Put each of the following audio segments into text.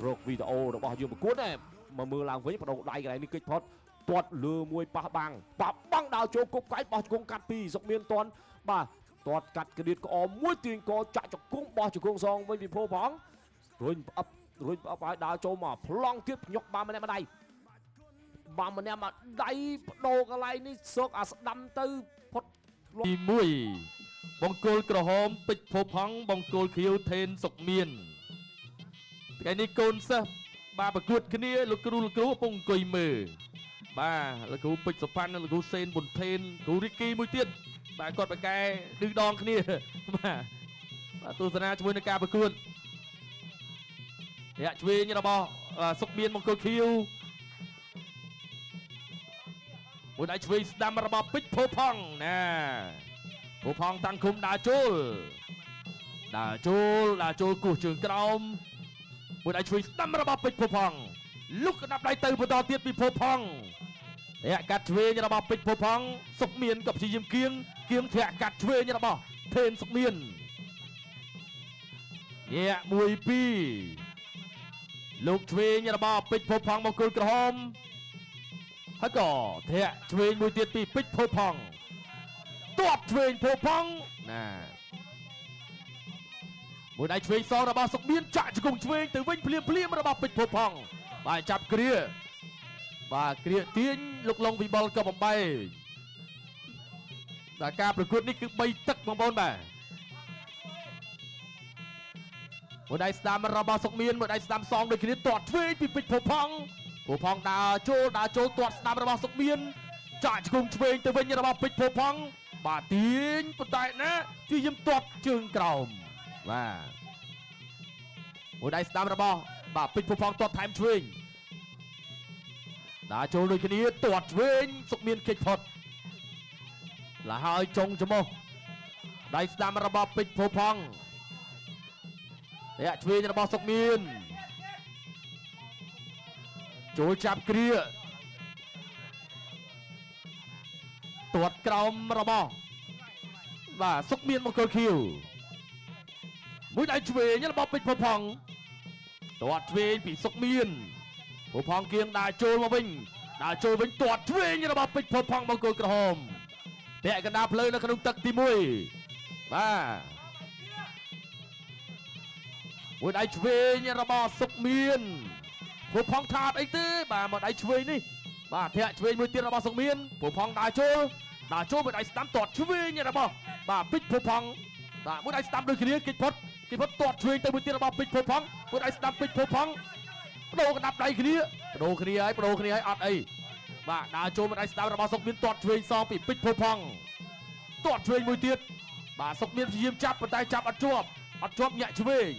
រកវីដេអូរបស់យើងប្រកួតដែរមកមើលឡើងវិញបដូរដៃកន្លែងនេះគិតផុតទាត់លើមួយប៉ះបាំងដល់ចូលគប់កាយបោះជង្គង់កាត់ពីសុកមានតន់បាទទាត់កាត់ក្រៀតក្អមមួយទាញកចាក់ជង្គង់បោះជង្គង់សងវិញពីភោផងរួញផ្អឹបឲ្យដើរចូលមកប្លង់ទៀតភ្ញុកបានម្នាក់ម្ដាយបានម្នាក់មកដៃបដូរកន្លែងនេះសុកអាស្ដាំទៅផុតទី1បង្គោលក្រហមពេជ្រភពហងបង្គោលខៀវថេនសុកមានថ្ងៃនេះកូនសិស្សបាទប្រកួតគ្នាលោកគ្រូកំពុងអង្គុយមើលបាទលោកគ្រូពេជ្រសុផាន់លោកគ្រូសេនប៊ុនថេនគ្រូរីគីមួយទៀតបាទគាត់បកែឌឺដងគ្នាបាទទស្សនាជាមួយនឹងការប្រកួតរយៈឆ្វេងរបស់សុកមានបង្គោលខៀវមួយដៃឆ្វេងស្ដាំរបស់ពេជ្រភពហងណាភពហងតាំងឃុំដើរចូលគោះជើងក្រោមមួយដៃឆ្វេងស្ដាំរបស់ពេជ្រភពហងលុកកណ្ដាប់ដៃទៅបន្តទៀតពីភពហងរយៈកាត់ឆ្វេងរបស់ពេជ្រភពហងសុកមានក៏ព្យាយាមគៀងធាក់កាត់ឆ្វេងរបស់ថេនសុកមានញាក់1 2លោកឆ្វេងរបស់ពេជ្រភពហងបង្គោលក្រហមហើយក៏ធាក់ឆ្វេងមួយទៀតពីពេជ្រភពហងទាត់ឆ្វេងភពហងណាមួយដៃឆ្វេងសងរបស់សុកមានចាក់ជង្គង់ឆ្វេងទៅវិញភ្លាមរបស់ពេជ្រភពហងបាទចាប់គ្រាបាទគ្រាទាញលោកឡុងវិបុលក៏បំបីតែការប្រកួតនេះគឺ3ទឹកបងប្អូនបាទមួយដៃស្ដាំរបស់សុកមានមួយដៃស្ដាំសងដូចគ្នាទាត់ឆ្វេងពីពេជ្រភពហងដើរចូលទាត់ស្ដាំរបស់សុកមានចាក់ជង្គង់ឆ្វេងទៅវិញរបស់ពេជ្រភពហងបាទទាញប៉ុន្តែណាជាយឹមទាត់ជើងក្រោមបាទមួយដៃស្ដាំរបស់បាទពេជ្រភពហងទាត់ថែមឆ្វេងដើរចូលដូចគ្នាទាត់ឆ្វេងសុកមានគេចផុតឡាហើយចុងច្រមុះដៃស្ដាំរបស់ពេជ្រភពហងតែឆ្វេងរបស់សុកមានចូលចាប់គ្រាទាត់ក្រោមរបស់បាទសុកមានបង្គោលខៀវមួយដៃឆ្វេងរបស់ពេជ្រភពហងទាត់ឆ្វេងពីសុកមានភពហងគៀងដើរចូលមកវិញទាត់ឆ្វេងរបស់ពេជ្រភពហងបង្គោលក្រហមពាក់កណ្ដាលផ្លូវនៅក្នុងទឹកទី1បាទមួយដៃឆ្វេងរបស់សុកមានភពហងថាអត់អីទេបាទមកដៃឆ្វេងនេះបាទធាក់ឆ្វេងមួយទៀតរបស់សុកមានភពហងដើរចូលមួយដៃស្ដាំទាត់ឆ្វេងរបស់បាទពេជ្រភពហងបាទមួយដៃស្ដាំដូចគ្នាគេផុតទាត់ឆ្វេងទៅមួយទៀតរបស់ពេជ្រភពហងមួយដៃស្ដាំពេជ្រភពហងបដូរកណ្ដាប់ដៃគ្នាបដូរគ្នាហើយអត់អីបាទដើរចូលមួយដៃស្ដាំរបស់សុកមានទាត់ឆ្វេងសងពីពេជ្រភពហងទាត់ឆ្វេងមួយទៀតបាទសុកមានព្យាយាមចាប់ប៉ុន្តែចាប់អត់ជាប់ញាក់ឆ្វេង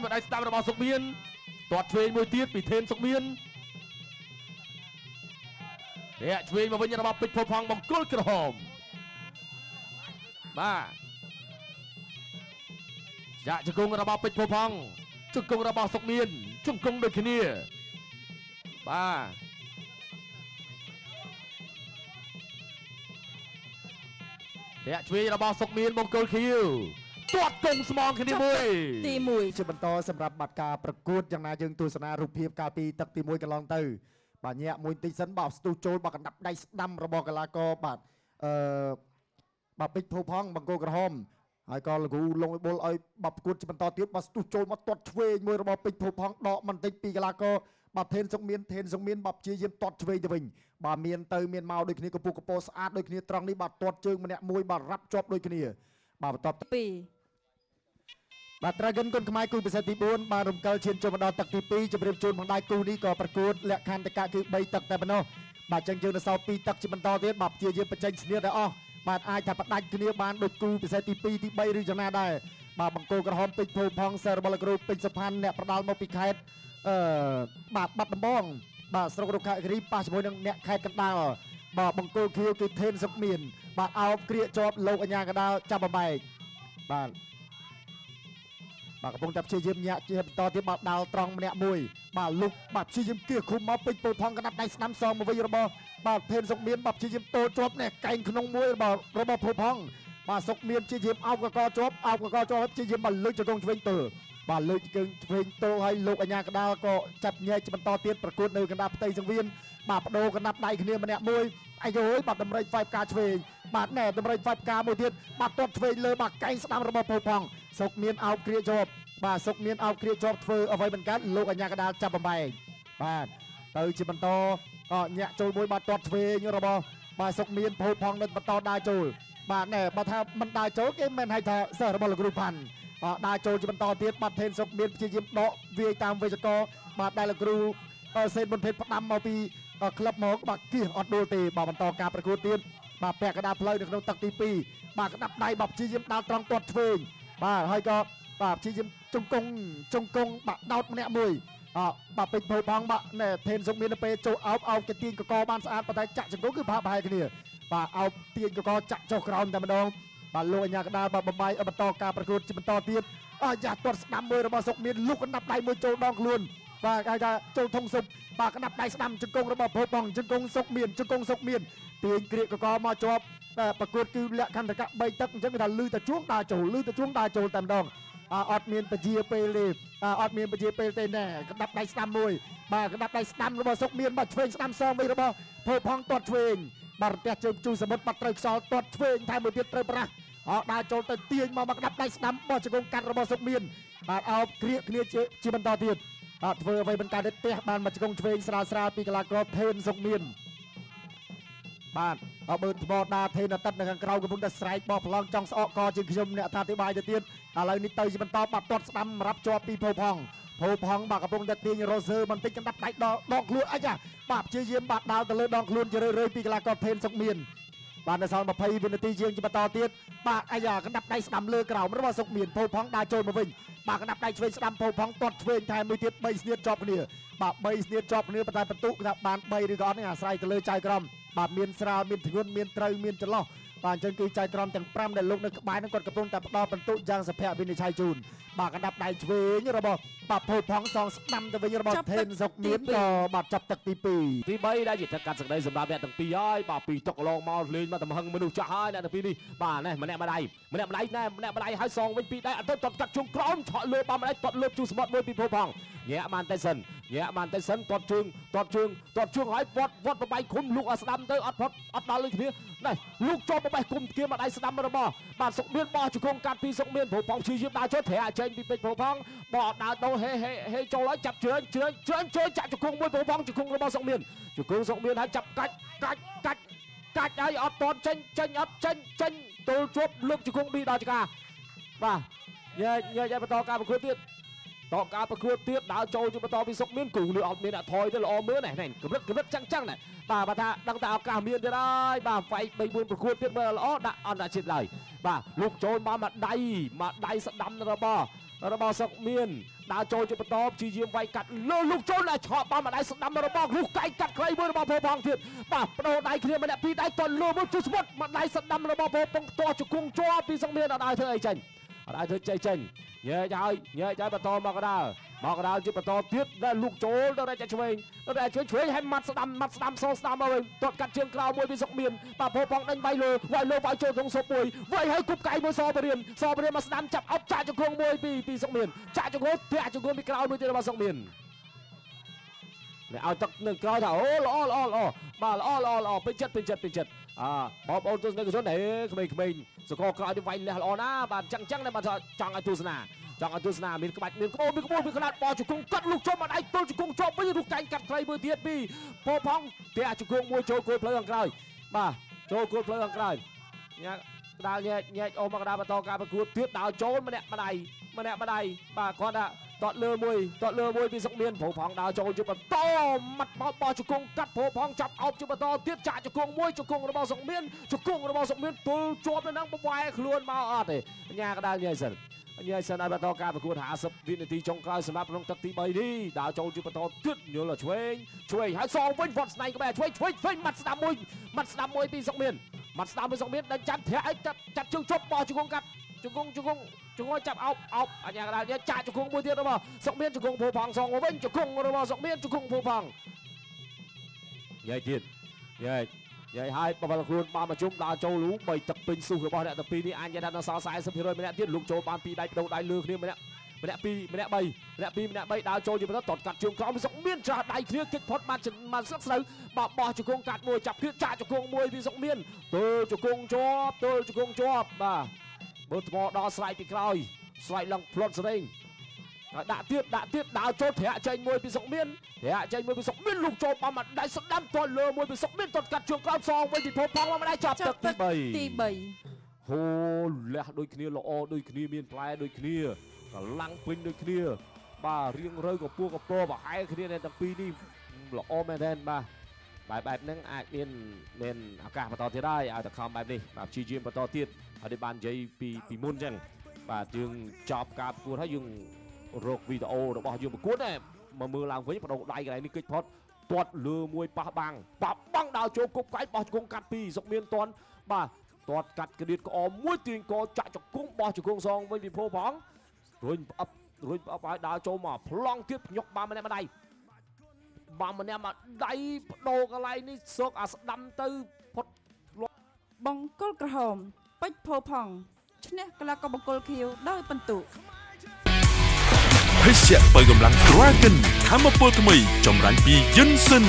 មួយដៃស្ដាំរបស់សុកមានទាត់ឆ្វេងមួយទៀតពីថេនសុកមានតែឆ្វេងមកវិញរបស់ពេជ្រភពហងបង្គោលក្រហមបាទចាក់ជង្គង់របស់ពេជ្រភពហងជង្គង់របស់សុកមានជង្គង់ដូចគ្នាបាទតែឆ្វេងរបស់សុកមានបង្គោលខៀវទាត់កងស្មងគ្នាមួយទី1ជាបន្តសម្រាប់បាត់ការប្រកួតយ៉ាងណាយើងទស្សនារូបភាពកាលពីទឹកទី1កន្លងទៅបាទញាក់មួយតិចសិនបាទស្ទុះចូលបាទកណ្ដាប់ដៃស្ដាំរបស់កីឡាករបាទបាទពេជ្រភពហងបង្គោលក្រហមហើយក៏លោកគ្រូលងវិបុលឲ្យបាទប្រកួតជាបន្តទៀតបាទស្ទុះចូលមកទាត់ឆ្វេងមួយរបស់ពេជ្រភពហងដកបន្តិចពីកីឡាករបាទថេនសុកមានបាទព្យាយាមទាត់ឆ្វេងទៅវិញបាទមានមកដូចគ្នាកពុះកពោស្អាតដូចគ្នាត្រង់នេះបាទទាត់ជើងម្នាក់មួយបាទរាប់ជាប់ដូចគ្នាបាទបន្ទាប់2បាទ Dragon គុនខ្មែរគូពិសេសទី4បាទរំកិលឈានចូលមកដល់ទឹកទី2ជម្រាបជូនផងដែរគូនេះក៏ប្រកួតលក្ខខណ្ឌតកគឺ3ទឹកតែប៉ុណ្ណោះបាទចឹងយើងនៅសល់2ទឹកជាបន្តទៀតបាទព្យាយាមបញ្ចេញស្នៀតឲ្យអស់បាទអាចថាផ្ដាច់គ្នាបានដូចគូពិសេសទី2ទី3ឬយ៉ាងណាដែរបាទបង្គោលក្រហមពេជ្រភពហងសើរបស់លោកគ្រូពេជ្រសុផាន់អ្នកប្រដាល់មកពីខេត្តបាទបាត់ដំបងបាទស្រុករុក្ខាគិរីប៉ះជាមួយនឹងអ្នកខេត្តកណ្ដាលបាទបង្គោលខៀវគឺថេនសុកមានបាទអោបគ្រាកជាប់លោកអញ្ញាកណ្ដាលចាប់បំបែកបាទកំពុងតែព្យាយាមញាក់ជាបន្តទៀតបាទដាល់ត្រង់ម្នាក់មួយបាទលុកបាទព្យាយាមគៀសឃុំមកពេជ្រភពហងកណ្ដាប់ដៃស្ដាំសងមកវិញរបស់បាទថេនសុកមានបាទព្យាយាមតូលជាប់នេះកែងក្នុងមួយរបស់ភពហងបាទសុកមានព្យាយាមអោបកកជាប់ព្យាយាមមកលើកជង្គង់ឆ្វេងទល់ បាទលើកជើងឆ្វេងទល់ហើយលោកអាញាកដាលក៏ចាប់ញែកបន្តទៀតប្រកួតនៅកណ្ដាលផ្ទៃសង្វៀនបាទបដូរកណ្ដាប់ដៃគ្នាម្នាក់មួយអាយយបាទតម្រេចហ្វាយការឆ្វេងបាទណែតម្រេចហ្វាយការមួយទៀតបាទទាត់ឆ្វេងលើបាទកែងស្ដាំរបស់ពូផង់សុកមានអោបគ្រាជាប់បាទសុកមានអោបគ្រាជាប់ធ្វើអ្វីមិនកើតលោកអាញាកដាលចាប់បំបែកបាទទៅជាបន្តក៏ញាក់ចូលមួយបាទទាត់ឆ្វេងរបស់បាទសុកមានពូផង់នៅបន្តដើរចូលបាទណែបើថាមិនដើរចូលគេមិនហៅថាសិស្សរបស់លោកគ្រូផាន់ដើរចូលជាបន្តទៀតបាទថេនសុកមានព្យាយាមដកវាយតាមវេចកបាទដែលលោកគ្រូសេនប៊ុនភេទផ្ដាំមកពីក្លឹបមកបាទគៀសអត់ដួលទេបាទបន្តការប្រកួតទៀតបាទពាក់កណ្ដាលផ្លូវនៅក្នុងទឹកទី2បាទក្តាប់ដៃបាទព្យាយាមដាល់ត្រង់ទាត់ឆ្វេងបាទហើយក៏បាទព្យាយាមជង្គង់បាទដោតម្នាក់មួយបាទពេជ្រភៅផងបាទណែថេនសុកមានទៅពេលចូលអោបគេទាញកកបានស្អាតប៉ុន្តែចាក់ជង្គង់គឺប្រហែលគ្នាបាទអោបទាញកកចាក់ចុះក្រោមតែម្ដងបាទលោកអាញាកដាលបាទបំបីបន្តការប្រកួតជាបន្តទៀតយ៉ាទាត់ស្ដាំមួយរបស់សុកមានលុកកណ្ដាប់ដៃមួយចូលដងខ្លួនបាទគេថាចូលធុងសុបបាទកណ្ដាប់ដៃស្ដាំជង្គង់របស់ភៅផងជង្គង់សុកមានទាញក្រៀកកកមកជាប់ប្រកួតគឺលក្ខន្តិកៈ3ទឹកអញ្ចឹងគេថាលឺតែជួងដើរចូលតែម្ដងអត់មានបជាពេលទេអត់មានបជាពេលទេណែកណ្ដាប់ដៃស្ដាំមួយបាទកណ្ដាប់ដៃស្ដាំរបស់សុកមានបាទឆ្វេងស្ដាំសងមួយរបស់ភៅផងទាត់ឆ្វេងបាទរទះជើងជូសមុទ្របាត់ត្រូវខ្សលទាត់ឆ្វេងថែមមួយទៀតត្រូវប្រាស់ដើរចូលទៅទាញមកកណ្ដាប់ដៃស្ដាំបោះជង្គង់កាត់របស់សុកមានបាទអោបគ្រាកគ្នាជាបន្តទៀតធ្វើអ្វីមិនកើតទេផ្ទះបានមកជង្គង់ឆ្វេងស្រាលពីកីឡាករថេនសុកមានបាទបើថ្មដាថេនអតិតនៅខាងក្រៅកំពុងតែស្រែកបោះប្រឡងចង់ស្អកកជាងខ្ញុំអ្នកអធិប្បាយទៅទៀតឥឡូវនេះទៅជាបន្តបាត់ទាត់ស្ដាំរាប់ជាប់ពីភៅផងបាទកំពុងតែទាញរ៉ូសឺបន្តិចកណ្ដាប់ដៃដកខ្លួនអាយ៉ាបាទព្យាយាមបាទដាល់ទៅលើដងខ្លួនជារឿយពីកីឡាករថេនសុកមានបាទនៅសល់20វិនាទីជាងបន្តទៀតបាទអាយ៉ាកណ្ដាប់ដៃស្ដាំលើក្រោមរបស់សុកមានភៅផងដើរចូលមកវិញបាទកណ្ដាប់ដៃឆ្វេងស្ដាំភៅផងទាត់ឆ្វេងថែមមួយទៀត3ស្នៀតជាប់គ្នាបាទ3ស្នៀតជាប់គ្នាប៉ុន្តែបន្ទុកថាបាន3ឬក៏អត់នេះអាស្រ័យទៅលើចៅក្រមបាទមានស្រាលមានធ្ងន់មានត្រូវមានចន្លោះបាទអញ្ចឹងគឺចៅក្រមទាំង5ដែលលោកនៅក្បែរហ្នឹងគាត់កំពុងតែផ្ដល់បន្ទុកយ៉ាងសុភវិនិច្ឆ័យជូនបាទកណ្ដាប់ដៃឆ្វេងរបស់បាទភៅផងសងស្ដាំទៅវិញរបស់ថេនសុកមានក៏បាទចាប់ទឹកទី3ដែលជាទឹកកាត់សេចក្តីសម្រាប់អ្នកទាំងពីរហើយបាទពីតុកឡងមកលេងមកតំហឹងមនុស្សចាស់ហើយអ្នកទាំងពីរនេះបាទនេះម្នាក់ម្ដាយហើយសងវិញពីរដៃអត់ទៅទាត់កាត់ជុំក្រោមឆក់លើបានម្ដាយទាត់លើជូសមុទ្រមួយពីភៅផងញាក់បានតែសិនទាត់ជើងហើយវត្តបបាយគុំលូកឲ្យស្ដាំទៅអត់ដល់លើគ្នានេះលូកជាប់បបាយគុំគៀម្ដាយស្ដាំរបស់បាទសុកមានបោះជង្គង់កាត់ពីសុកមានភៅផងព្យាយាមដើរចូលត្រាចេញពីពេជ្រភៅផងបោះដើរទៅហេចូលហើយចាប់ជ្រឿនចាក់ជង្គង់មួយភៅផងជង្គង់របស់សុកមានហើយចាប់កាច់ហើយអត់តន់ចេញអត់ចេញទល់ជាប់លើកជង្គង់ពីដល់ចកាបាទញ៉ែបន្តការប្រកួតទៀតដើរចូលជាបន្តពីសុកមានគូលើអត់មានអ្នកថយទៅល្អមើលណែកម្រិតចឹងណែបាទថាដឹងតែឱកាសមានទៀតហើយបាទវាយ3 4ប្រកួតទៀតមើលល្អដាក់អន្តរជាតិឡើយបាទលោកចូលមកដៃស្ដាំរបស់សុកមានដើរចូលជាបន្តព្យាយាមវាយកាត់លើលោកចូលតែឆក់បានម្ដាយស្ដាំរបស់រុះកៃកាត់ខ្លីមួយរបស់ភៅផងទៀតបាទបដូរដៃគ្នាម្នាក់ពីរដៃតលើមួយជួយស្មុតម្ដាយស្ដាំរបស់ភៅផងតជង្គង់ជាប់ពីសុកមានអត់ឲ្យធ្វើអីចេញញែកឲ្យបន្តមកកដាលជាបន្តទៀតដែលលោកចូលទៅរែកឆ្វេងឲ្យម៉ាត់ស្ដាំសងស្ដាំឲ្យទាត់កាត់ជើងក្រៅមួយពីសុកមានបាទភៅផងដេញវាយលើវាយចូលក្នុងសុបមួយវាយឲ្យគប់កាយមួយសបរៀមមកស្ដាំចាប់អោបចាក់ជង្គង់មួយពីសុកមានចាក់ជង្គង់ធាក់ជង្គង់ពីក្រៅមួយទៀតរបស់សុកមានឲ្យទឹកនៅក្រោយថាអូល្អបាទល្អពេញចិត្តបងប្អូនទស្សនិកជនហេក្មេងសកលក្រោយនេះវាយលះល្អណាបាទចឹងតែបាទចង់ឲ្យទស្សនាមានក្បាច់មានក្បួនពីខ្នាតបោះជង្គង់កាត់លោកជាប់មកដៃទល់ជង្គង់ជាប់វិញរូបកាញ់កាត់ខ្លីមួយទៀតពីពោផងតែជង្គង់មួយចូលគោលផ្លូវខាងក្រោយបាទចូលគោលផ្លូវខាងក្រោយញ៉ាដើរញែកអូមកដាបន្តការប្រកួតទៀតដើរចូលម្នាក់ម្ដាយបាទគាត់ថាតត់លើមួយពីសុកមានព្រោះផងដើរចូលជាបន្តមាត់បោះជង្គង់កាត់ព្រោះផងចាប់អោបជាបន្តទៀតចាក់ជង្គង់មួយជង្គង់របស់សុកមានទល់ជាប់នៅនឹងបវាយខ្លួនមកអត់ទេញ៉ាកដាលញ៉ៃសិនឲ្យបន្តការប្រកួត50វិនាទីចុងក្រោយសម្រាប់ក្នុងទឹកទី3នេះដើរចូលជាបន្តទៀតយល់ឆ្វេងហើយសងវិញវត្តស្នែងក្បែរឆ្វេងមាត់ស្ដាំមួយពីសុកមានដល់ចាំធាក់ឲ្យចាត់ជើងជប់បោះជង្គង់កាត់ជង្គង់ចាប់អោបអញ្ញាកដាលចាក់ជង្គង់មួយទៀតរបស់សុកមានជង្គង់ភៅផងសងវិញជង្គង់របស់សុកមានជង្គង់ភៅផងយាយទៀតយាយឲ្យបបលខ្លួនបានមកជុំដើរចូលលូបីទឹកពេញស៊ូរបស់អ្នកទាំងពីរនេះអាចនិយាយថានៅសល់40%ម្នាក់ទៀតលោកចូលបានពីដៃបដូរដៃលើគ្នាម្នាក់ ម្នាក់ពីរម្នាក់បីម្នាក់ពីរម្នាក់បីដើរចូលជាបន្តតតកាត់ជើងក្រោមពីសុកមានច្រាស់ដៃគ្នាគិតផុតបានស្លឹកស្រូវបាទបោះជង្គង់កាត់មួយចាប់គ្នាចាក់ជង្គង់មួយពីសុកមានទល់ជង្គង់ជាប់ទល់ជង្គង់ជាប់បាទមើលថ្មដល់ស្រែកពីក្រោយស្រែកឡើងផ្លត់សរេងហើយដាក់ទៀតដើរចូលធ្រាក់ចេញមួយពីសុកមានធ្រាក់ចេញមួយពីសុកមានលោកចូលបំមកដៃស្ដាំទាត់លើមួយពីសុកមានទាត់កាត់ជើងក្រោមសងវិញពីភពផងមកដៃចាប់ទឹកទី3ហូលះដូចគ្នាល្អដូចគ្នាមានផ្លែដូចគ្នាកម្លាំងពេញដូចគ្នាបាទរៀងរើកពស់កពប្រហែលគ្នាទាំងពីរនេះល្អមែនទែនបាទបែបហ្នឹងអាចមានឱកាសបន្តទៀតហើយឲ្យតែខំបែបនេះបាទព្យាយាមបន្តទៀតហើយបាននិយាយពីមុនអញ្ចឹងបាទយើងចប់ការប្រកួតហើយយើងរកវីដេអូរបស់យើងប្រកួតដែរមកមើលឡើងវិញបដូរដៃកន្លែងនេះគិតផុតទាត់លើមួយប៉ះបាំងដើរចូលគប់កាយបោះជង្គង់កាត់ពីសុកមានតន់បាទទាត់កាត់ក្រៀតក្អមមួយទាញកចាក់ជង្គង់បោះជង្គង់សងវិញពីភោផងរួញផ្អឹបឲ្យដើរចូលមកប្លង់ទៀតញុកបានម្នាក់ម្ដាយបានម្នាក់មកដៃបដូរកន្លែងនេះសុកអាស្ដាំទៅផុត បង្គោលក្រហមពេជ្រភោផង់ឈ្នះកីឡាករបង្គោលខៀវដោយពិន្ទុ ភេសជ្ជៈបើកម្លាំង Dragon ថាមពលថ្មីចម្រាញ់ពី Yinsen